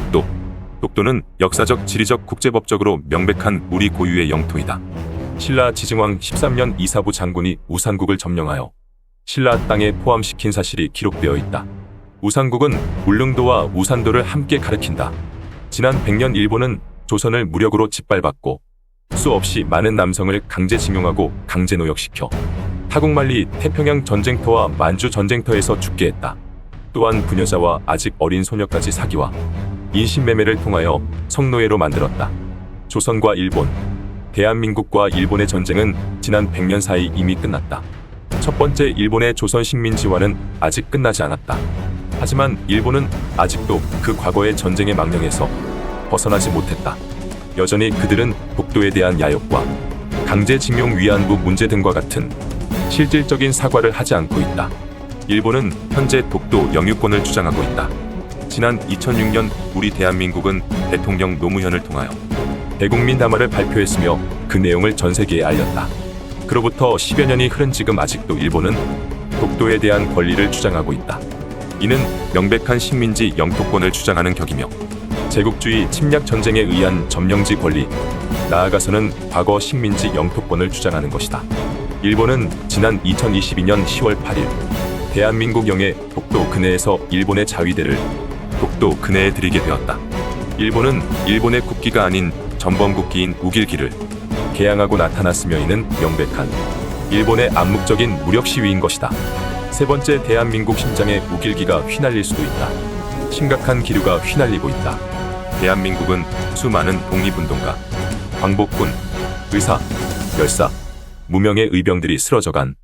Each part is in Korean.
독도. 독도는 역사적, 지리적, 국제법적으로 명백한 우리 고유의 영토이다. 신라 지증왕 13년 이사부 장군이 우산국을 점령하여 신라 땅에 포함시킨 사실이 기록되어 있다. 우산국은 울릉도와 우산도를 함께 가리킨다. 지난 100년 일본은 조선을 무력으로 짓밟았고 수없이 많은 남성을 강제징용하고 강제노역시켜 타국만리 태평양 전쟁터와 만주 전쟁터에서 죽게 했다. 또한 부녀자와 아직 어린 소녀까지 사기와 인신매매를 통하여 성노예로 만들었다. 조선과 일본, 대한민국과 일본의 전쟁은 지난 100년 사이 이미 끝났다. 첫 번째 일본의 조선 식민지화는 아직 끝나지 않았다. 하지만 일본은 아직도 그 과거의 전쟁의 망령에서 벗어나지 못했다. 여전히 그들은 독도에 대한 야욕과 강제징용 위안부 문제 등과 같은 실질적인 사과를 하지 않고 있다. 일본은 현재 독도 영유권을 주장하고 있다. 지난 2006년 우리 대한민국은 대통령 노무현을 통하여 대국민 담화를 발표했으며 그 내용을 전 세계에 알렸다. 그로부터 10여 년이 흐른 지금 아직도 일본은 독도에 대한 권리를 주장하고 있다. 이는 명백한 식민지 영토권을 주장하는 격이며 제국주의 침략 전쟁에 의한 점령지 권리, 나아가서는 과거 식민지 영토권을 주장하는 것이다. 일본은 지난 2022년 10월 8일 대한민국 영해 독도 근해에서 일본의 자위대를 독도 근해에 들이게 되었다. 일본은 일본의 국기가 아닌 전범국기인 우길기를 개양하고 나타났으며 이는 명백한 일본의 암묵적인 무력 시위인 것이다. 세 번째, 대한민국 심장에 우길기가 휘날릴 수도 있다. 심각한 기류가 휘날리고 있다. 대한민국은 수많은 독립운동가, 광복군, 의사, 열사, 무명의 의병들이 쓰러져간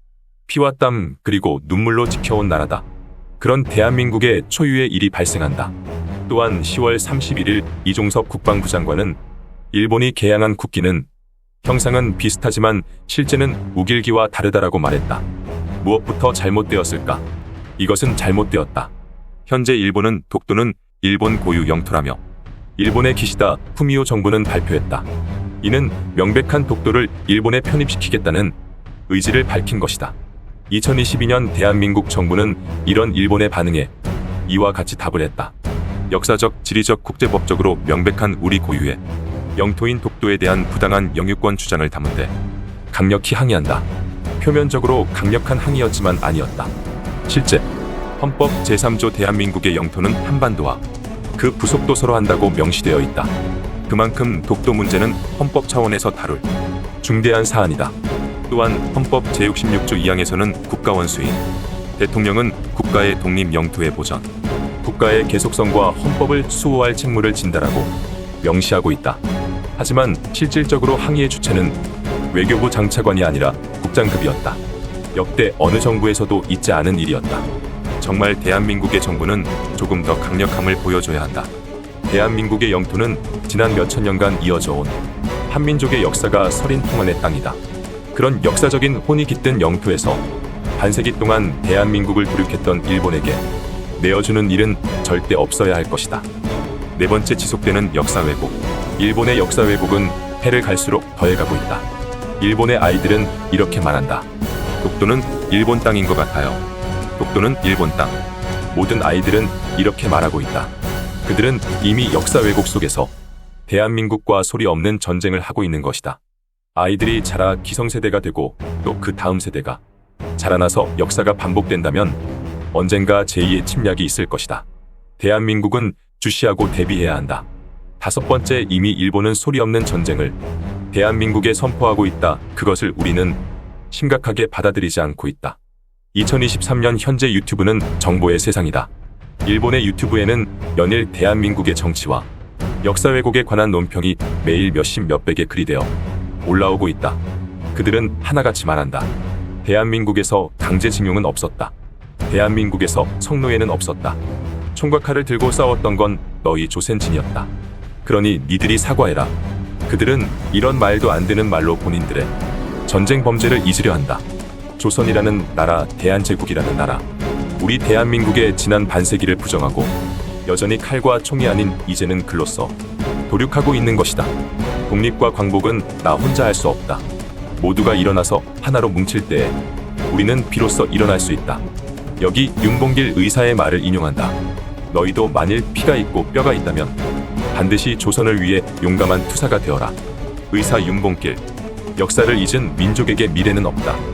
피와 땀 그리고 눈물로 지켜온 나라다. 그런 대한민국의 초유의 일이 발생한다. 또한 10월 31일 이종섭 국방부 장관은 일본이 개양한 국기는 형상은 비슷하지만 실제는 우길기와 다르다라고 말했다. 무엇부터 잘못되었을까? 이것은 잘못되었다. 현재 일본은 독도는 일본 고유 영토라며 일본의 기시다 후미오 정부는 발표했다. 이는 명백한 독도를 일본에 편입시키겠다는 의지를 밝힌 것이다. 2022년 대한민국 정부는 이런 일본의 반응에 이와 같이 답을 했다. 역사적, 지리적, 국제법적으로 명백한 우리 고유의 영토인 독도에 대한 부당한 영유권 주장을 담은데 강력히 항의한다. 표면적으로 강력한 항의였지만 아니었다. 실제 헌법 제3조 대한민국의 영토는 한반도와 그 부속도 서로 한다고 명시되어 있다. 그만큼 독도 문제는 헌법 차원에서 다룰 중대한 사안이다. 또한 헌법 제66조 2항에서는 국가원수인 대통령은 국가의 독립 영토의 보전, 국가의 계속성과 헌법을 수호할 책무를 진다라고 명시하고 있다. 하지만 실질적으로 항의의 주체는 외교부 장차관이 아니라 국장급이었다. 역대 어느 정부에서도 있지 않은 일이었다. 정말 대한민국의 정부는 조금 더 강력함을 보여줘야 한다. 대한민국의 영토는 지난 몇천 년간 이어져 온 한민족의 역사가 서린 통한의 땅이다. 그런 역사적인 혼이 깃든 영토에서 반세기 동안 대한민국을 도륙했던 일본에게 내어주는 일은 절대 없어야 할 것이다. 네 번째, 지속되는 역사 왜곡. 일본의 역사 왜곡은 해를 갈수록 더해가고 있다. 일본의 아이들은 이렇게 말한다. 독도는 일본 땅인 것 같아요. 독도는 일본 땅. 모든 아이들은 이렇게 말하고 있다. 그들은 이미 역사 왜곡 속에서 대한민국과 소리 없는 전쟁을 하고 있는 것이다. 아이들이 자라 기성세대가 되고 또 그 다음 세대가 자라나서 역사가 반복된다면 언젠가 제2의 침략이 있을 것이다. 대한민국은 주시하고 대비해야 한다. 다섯 번째, 이미 일본은 소리 없는 전쟁을 대한민국에 선포하고 있다. 그것을 우리는 심각하게 받아들이지 않고 있다. 2023년 현재 유튜브는 정보의 세상이다. 일본의 유튜브에는 연일 대한민국의 정치와 역사 왜곡에 관한 논평이 매일 몇십 몇백의 글이 되어 올라오고 있다. 그들은 하나같이 말한다. 대한민국에서 강제징용은 없었다. 대한민국에서 성노예는 없었다. 총과 칼을 들고 싸웠던 건 너희 조센진이었다. 그러니 니들이 사과해라. 그들은 이런 말도 안 되는 말로 본인들의 전쟁 범죄를 잊으려 한다. 조선이라는 나라, 대한제국이라는 나라, 우리 대한민국의 지난 반세기를 부정하고 여전히 칼과 총이 아닌 이제는 글로써 도륙하고 있는 것이다. 독립과 광복은 나 혼자 할 수 없다. 모두가 일어나서 하나로 뭉칠 때에 우리는 비로소 일어날 수 있다. 여기 윤봉길 의사의 말을 인용한다. 너희도 만일 피가 있고 뼈가 있다면 반드시 조선을 위해 용감한 투사가 되어라. 의사 윤봉길. 역사를 잊은 민족에게 미래는 없다.